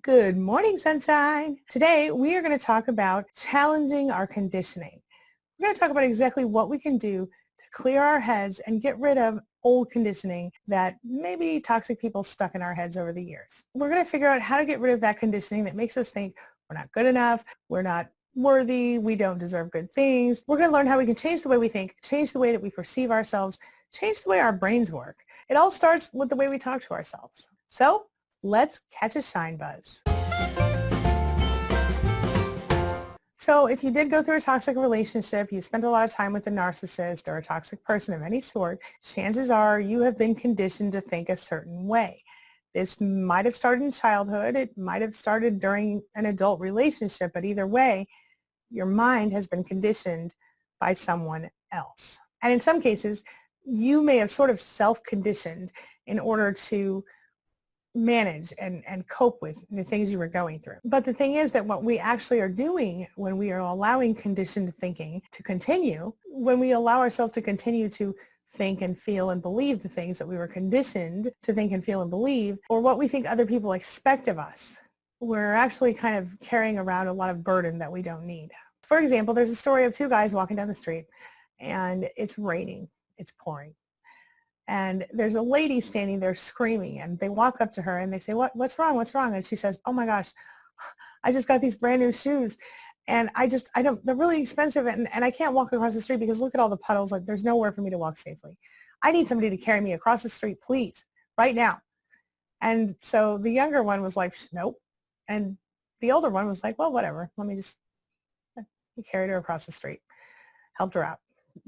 Good morning, sunshine. Today, we are going to talk about challenging our conditioning. We're going to talk about exactly what we can do to clear our heads and get rid of old conditioning that maybe toxic people stuck in our heads over the years. We're going to figure out how to get rid of that conditioning that makes us think we're not good enough, we're not worthy, we don't deserve good things. We're going to learn how we can change the way we think, change the way that we perceive ourselves, change the way our brains work. It all starts with the way we talk to ourselves. So let's catch a shine buzz. So if you did go through a toxic relationship, you spent a lot of time with a narcissist or a toxic person of any sort, chances are you have been conditioned to think a certain way. This might have started in childhood. It might have started during an adult relationship, but either way, your mind has been conditioned by someone else. And in some cases, you may have sort of self-conditioned in order to manage and cope with the things you were going through. But the thing is that what we actually are doing when we are allowing conditioned thinking to continue, when we allow ourselves to continue to think and feel and believe the things that we were conditioned to think and feel and believe, or what we think other people expect of us, we're actually kind of carrying around a lot of burden that we don't need. For example, there's a story of two guys walking down the street and it's raining, it's pouring. And there's a lady standing there screaming, and they walk up to her and they say, what's wrong? What's wrong? And she says, oh my gosh, I just got these brand new shoes. And they're really expensive and I can't walk across the street because look at all the puddles. Like there's nowhere for me to walk safely. I need somebody to carry me across the street, please, right now. And so the younger one was like, nope. And the older one was like, well, whatever. He carried her across the street, helped her out.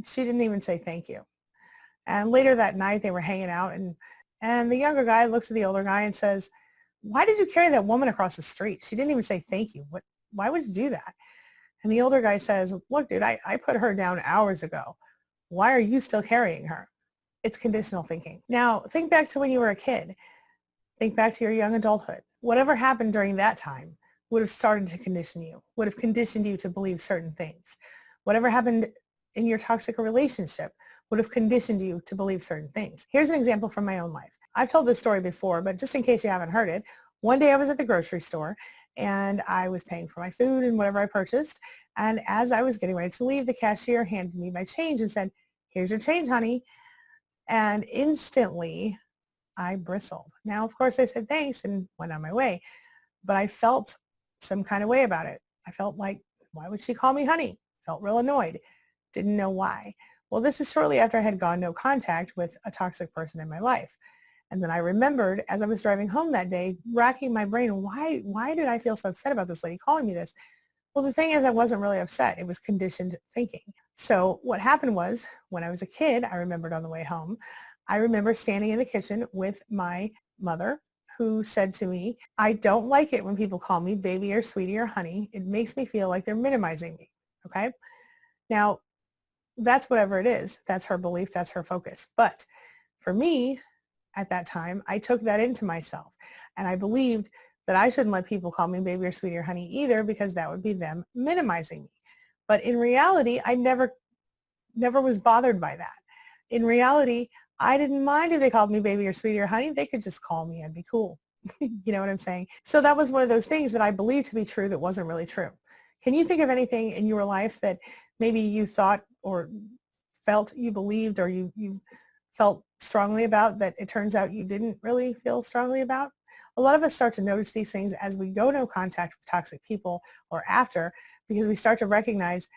She didn't even say thank you. And later that night, they were hanging out, and the younger guy looks at the older guy and says, why did you carry that woman across the street? She didn't even say thank you. Why would you do that? And the older guy says, look, dude, I put her down hours ago. Why are you still carrying her? It's conditional thinking. Now, think back to when you were a kid. Think back to your young adulthood. Whatever happened during that time would have started to condition you, would have conditioned you to believe certain things. Whatever happened in your toxic relationship would have conditioned you to believe certain things. Here's an example from my own life. I've told this story before, but just in case you haven't heard it, one day I was at the grocery store and I was paying for my food and whatever I purchased. And as I was getting ready to leave, the cashier handed me my change and said, here's your change, honey. And instantly I bristled. Now, of course, I said thanks and went on my way, but I felt some kind of way about it. I felt like, why would she call me honey? Felt real annoyed. Didn't know why. Well, this is shortly after I had gone no contact with a toxic person in my life. And then I remembered as I was driving home that day, racking my brain, why did I feel so upset about this lady calling me this? Well, the thing is, I wasn't really upset. It was conditioned thinking. So what happened was when I was a kid, I remembered on the way home, I remember standing in the kitchen with my mother who said to me, I don't like it when people call me baby or sweetie or honey. It makes me feel like they're minimizing me. Okay. Now, that's whatever it is. That's her belief. That's her focus. But for me, at that time, I took that into myself. And I believed that I shouldn't let people call me baby or sweetie or honey either because that would be them minimizing me. But in reality, I never was bothered by that. In reality, I didn't mind if they called me baby or sweetie or honey. They could just call me. I'd be cool. You know what I'm saying? So that was one of those things that I believed to be true that wasn't really true. Can you think of anything in your life that maybe you thought or felt you believed or you felt strongly about that it turns out you didn't really feel strongly about? A lot of us start to notice these things as we go no contact with toxic people or after, because we start to recognize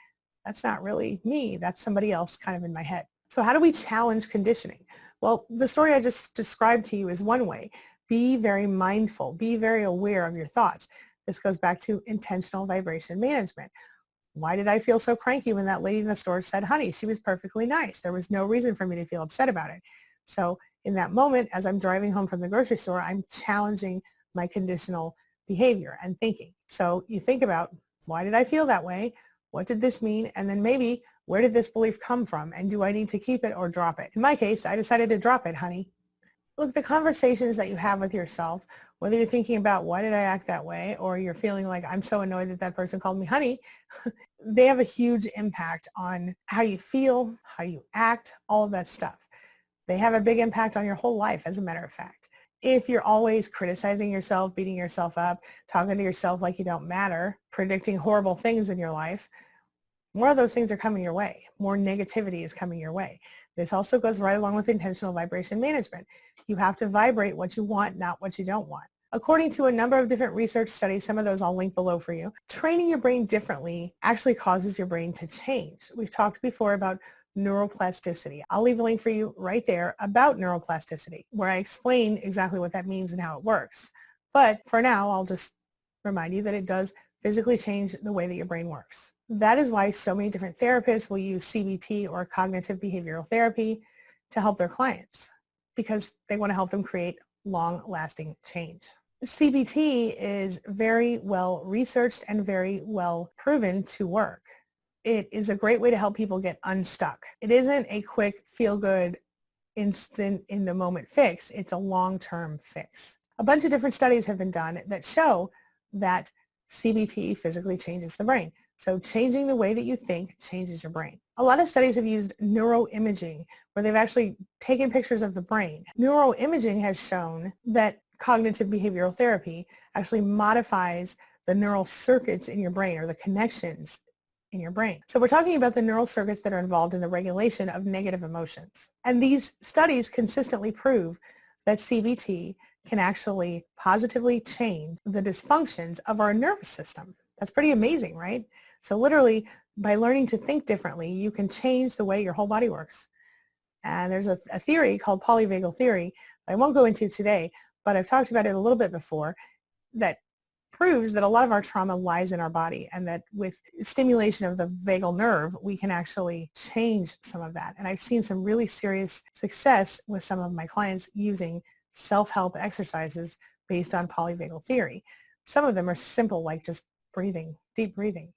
that's not really me. That's somebody else kind of in my head. So how do we challenge conditioning? Well, the story I just described to you is one way. Be very mindful. Be very aware of your thoughts. This goes back to intentional vibration management. Why did I feel so cranky when that lady in the store said honey? She was perfectly nice. There was no reason for me to feel upset about it. So in that moment, as I'm driving home from the grocery store, I'm challenging my conditional behavior and thinking. So you think about, why did I feel that way? What did this mean? And then maybe, where did this belief come from? And do I need to keep it or drop it? In my case, I decided to drop it, honey. Look, the conversations that you have with yourself, whether you're thinking about why did I act that way, or you're feeling like I'm so annoyed that that person called me honey, they have a huge impact on how you feel, how you act, all of that stuff. They have a big impact on your whole life, as a matter of fact. If you're always criticizing yourself, beating yourself up, talking to yourself like you don't matter, predicting horrible things in your life, more of those things are coming your way. More negativity is coming your way. This also goes right along with intentional vibration management. You have to vibrate what you want, not what you don't want. According to a number of different research studies, some of those I'll link below for you, training your brain differently actually causes your brain to change. We've talked before about neuroplasticity. I'll leave a link for you right there about neuroplasticity, where I explain exactly what that means and how it works. But for now, I'll just remind you that it does physically change the way that your brain works. That is why so many different therapists will use CBT or cognitive behavioral therapy to help their clients, because they want to help them create long-lasting change. CBT is very well researched and very well proven to work. It is a great way to help people get unstuck. It isn't a quick, feel-good, instant, in-the-moment fix. It's a long-term fix. A bunch of different studies have been done that show that CBT physically changes the brain. So changing the way that you think changes your brain. A lot of studies have used neuroimaging, where they've actually taken pictures of the brain. Neuroimaging has shown that cognitive behavioral therapy actually modifies the neural circuits in your brain, or the connections in your brain. So we're talking about the neural circuits that are involved in the regulation of negative emotions. And these studies consistently prove that CBT can actually positively change the dysfunctions of our nervous system. That's pretty amazing, right? So literally, by learning to think differently, you can change the way your whole body works. And there's a theory called polyvagal theory that I won't go into today, but I've talked about it a little bit before, that proves that a lot of our trauma lies in our body, and that with stimulation of the vagal nerve, we can actually change some of that. And I've seen some really serious success with some of my clients using self-help exercises based on polyvagal theory. Some of them are simple, like just breathing, deep breathing.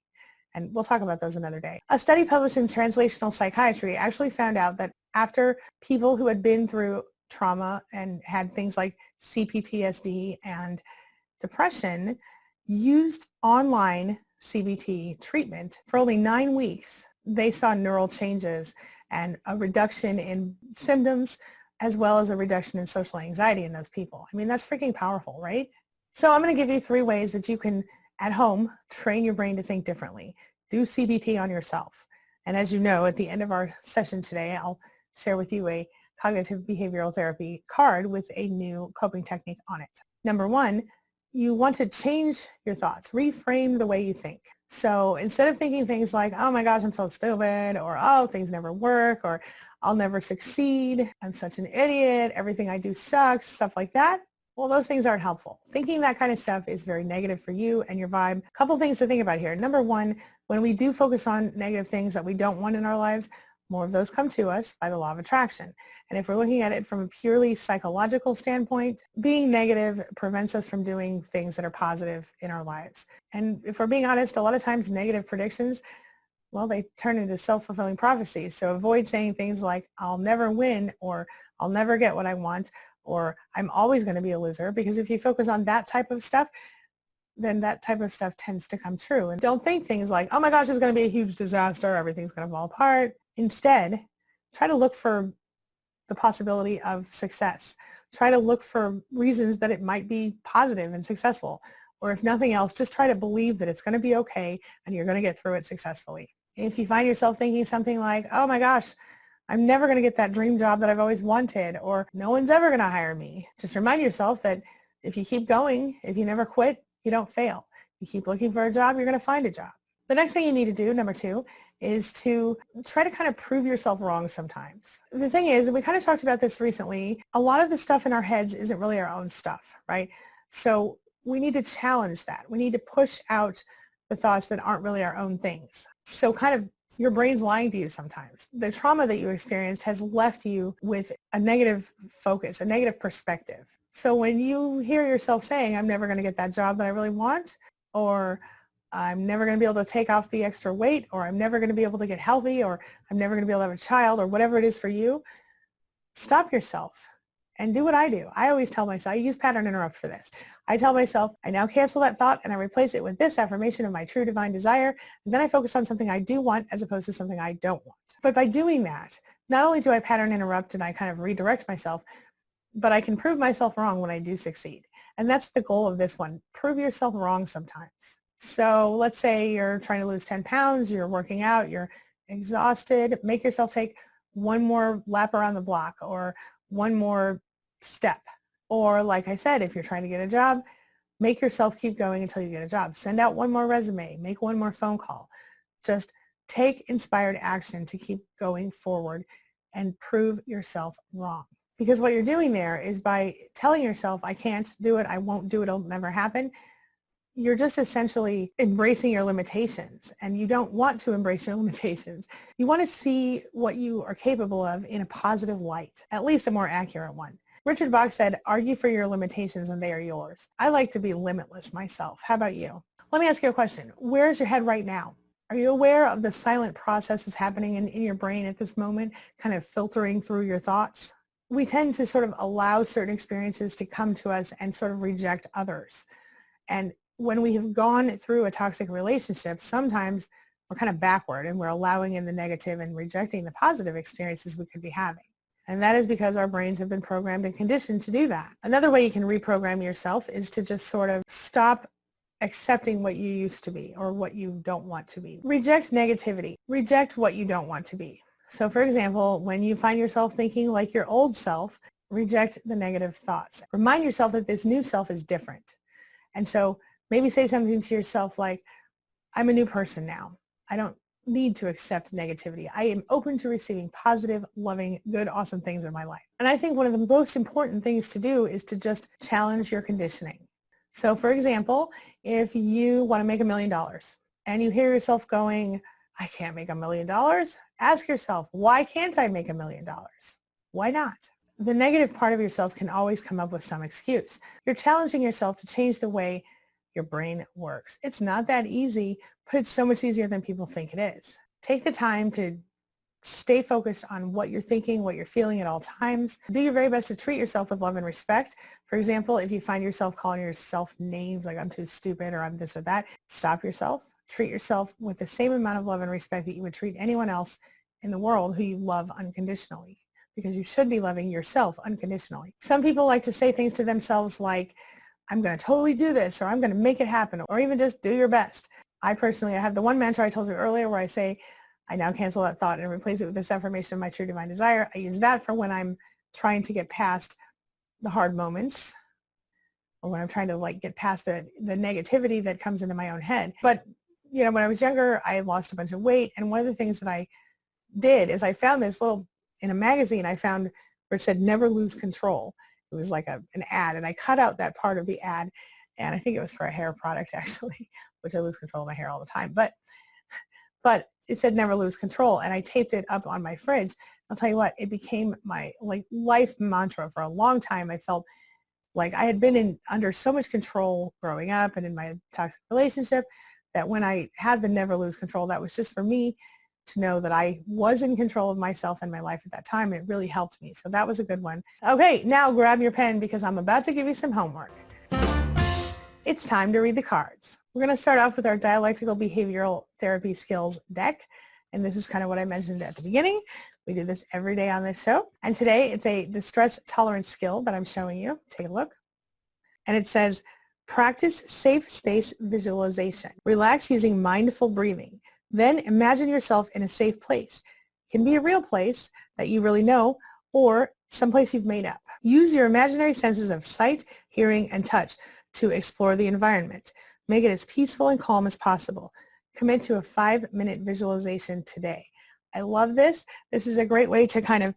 And we'll talk about those another day. A study published in Translational Psychiatry actually found out that after people who had been through trauma and had things like CPTSD and depression used online CBT treatment for only 9 weeks, they saw neural changes and a reduction in symptoms, as well as a reduction in social anxiety in those people. I mean, that's freaking powerful, right? So I'm going to give you 3 ways that you can, at home, train your brain to think differently. Do CBT on yourself. And as you know, at the end of our session today, I'll share with you a cognitive behavioral therapy card with a new coping technique on it. Number 1, you want to change your thoughts, reframe the way you think. So instead of thinking things like, oh my gosh, I'm so stupid, or oh, things never work, or I'll never succeed, I'm such an idiot, everything I do sucks, stuff like that, well, those things aren't helpful. Thinking that kind of stuff is very negative for you and your vibe. A couple things to think about here. Number 1, when we do focus on negative things that we don't want in our lives, more of those come to us by the law of attraction. And if we're looking at it from a purely psychological standpoint, being negative prevents us from doing things that are positive in our lives. And if we're being honest, a lot of times negative predictions, well, they turn into self-fulfilling prophecies. So avoid saying things like, I'll never win, or I'll never get what I want, or I'm always going to be a loser. Because if you focus on that type of stuff, then that type of stuff tends to come true. And don't think things like, oh my gosh, it's going to be a huge disaster, everything's going to fall apart. Instead, try to look for the possibility of success. Try to look for reasons that it might be positive and successful. Or if nothing else, just try to believe that it's going to be okay and you're going to get through it successfully. If you find yourself thinking something like, oh my gosh, I'm never going to get that dream job that I've always wanted, or no one's ever going to hire me, just remind yourself that if you keep going, if you never quit, you don't fail. You keep looking for a job, you're going to find a job. The next thing you need to do, number 2, is to try to kind of prove yourself wrong sometimes. The thing is, and we kind of talked about this recently, a lot of the stuff in our heads isn't really our own stuff, right? So we need to challenge that. We need to push out the thoughts that aren't really our own things. So kind of your brain's lying to you sometimes. The trauma that you experienced has left you with a negative focus, a negative perspective. So when you hear yourself saying, I'm never going to get that job that I really want, or I'm never going to be able to take off the extra weight, or I'm never going to be able to get healthy, or I'm never going to be able to have a child, or whatever it is for you, stop yourself and do what I do. I always tell myself, I use pattern interrupt for this. I tell myself, I now cancel that thought and I replace it with this affirmation of my true divine desire. And then I focus on something I do want as opposed to something I don't want. But by doing that, not only do I pattern interrupt and I kind of redirect myself, but I can prove myself wrong when I do succeed. And that's the goal of this one. Prove yourself wrong sometimes. So let's say you're trying to lose 10 pounds, you're working out, you're exhausted. Make yourself take one more lap around the block or one more step. Or like I said, if you're trying to get a job, make yourself keep going until you get a job. Send out one more resume, make one more phone call. Just take inspired action to keep going forward and prove yourself wrong. Because what you're doing there is by telling yourself, I can't do it, I won't do it, it'll never happen, you're just essentially embracing your limitations, and you don't want to embrace your limitations. You want to see what you are capable of in a positive light, at least a more accurate one. Richard Bach said, argue for your limitations and they are yours. I like to be limitless myself. How about you? Let me ask you a question. Where's your head right now? Are you aware of the silent processes happening in your brain at this moment, kind of filtering through your thoughts? We tend to sort of allow certain experiences to come to us and sort of reject others. And when we have gone through a toxic relationship, sometimes we're kind of backward and we're allowing in the negative and rejecting the positive experiences we could be having. And that is because our brains have been programmed and conditioned to do that. Another way you can reprogram yourself is to just sort of stop accepting what you used to be or what you don't want to be. Reject negativity. Reject what you don't want to be. So for example, when you find yourself thinking like your old self, reject the negative thoughts. Remind yourself that this new self is different. And so maybe say something to yourself like, I'm a new person now. I don't need to accept negativity. I am open to receiving positive, loving, good, awesome things in my life. And I think one of the most important things to do is to just challenge your conditioning. So for example, if you want to make $1 million and you hear yourself going, I can't make $1 million, ask yourself, why can't I make $1 million? Why not? The negative part of yourself can always come up with some excuse. You're challenging yourself to change the way your brain works. It's not that easy, but it's so much easier than people think it is. Take the time to stay focused on what you're thinking, what you're feeling at all times. Do your very best to treat yourself with love and respect. For example, if you find yourself calling yourself names like I'm too stupid or I'm this or that, stop yourself. Treat yourself with the same amount of love and respect that you would treat anyone else in the world who you love unconditionally, because you should be loving yourself unconditionally. Some people like to say things to themselves like, I'm going to totally do this, or I'm going to make it happen, or even just do your best. I have the one mantra I told you earlier where I say, I now cancel that thought and replace it with this affirmation of my true divine desire. I use that for when I'm trying to get past the hard moments, or when I'm trying to get past the negativity that comes into my own head. But when I was younger, I lost a bunch of weight, and one of the things that I did is I found this in a magazine I found where it said never lose control. It was like an ad, and I cut out that part of the ad, and I think it was for a hair product actually, which I lose control of my hair all the time. But it said never lose control, and I taped it up on my fridge. I'll tell you what, it became my life mantra for a long time. I felt like I had been under so much control growing up and in my toxic relationship that when I had the never lose control, that was just for me to know that I was in control of myself and my life at that time. It really helped me. So that was a good one. Okay, now grab your pen because I'm about to give you some homework. It's time to read the cards. We're going to start off with our dialectical behavioral therapy skills deck. And this is kind of what I mentioned at the beginning. We do this every day on this show. And today it's a distress tolerance skill that I'm showing you. Take a look. And it says, practice safe space visualization. Relax using mindful breathing. Then imagine yourself in a safe place. It can be a real place that you really know or someplace you've made up. Use your imaginary senses of sight, hearing, and touch to explore the environment. Make it as peaceful and calm as possible. Commit to a 5-minute visualization today. I love this. This is a great way to kind of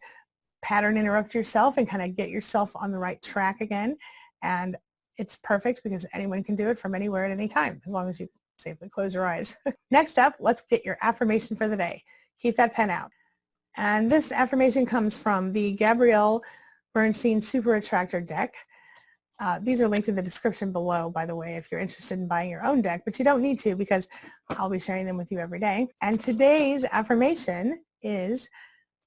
pattern interrupt yourself and kind of get yourself on the right track again. And it's perfect because anyone can do it from anywhere at any time, as long as you safely close your eyes. Next up, let's get your affirmation for the day. Keep that pen out. And this affirmation comes from the Gabrielle Bernstein Super Attractor deck. These are linked in the description below, by the way, if you're interested in buying your own deck, but you don't need to because I'll be sharing them with you every day. And today's affirmation is,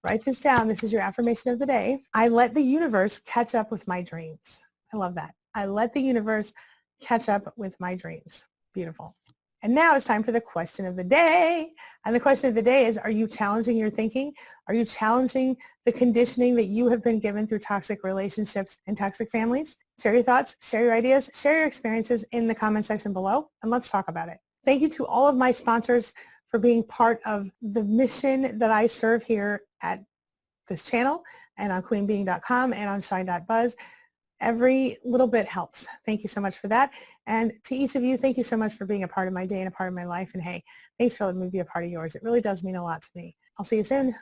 write this down, this is your affirmation of the day. I let the universe catch up with my dreams. I love that. I let the universe catch up with my dreams. Beautiful. And now it's time for the question of the day. And the question of the day is, are you challenging your thinking? Are you challenging the conditioning that you have been given through toxic relationships and toxic families? Share your thoughts, share your ideas, share your experiences in the comment section below, and let's talk about it. Thank you to all of my sponsors for being part of the mission that I serve here at this channel and on queenbeing.com and on shine.buzz. Every little bit helps. Thank you so much for that. And to each of you, thank you so much for being a part of my day and a part of my life. And hey, thanks for letting me be a part of yours. It really does mean a lot to me. I'll see you soon.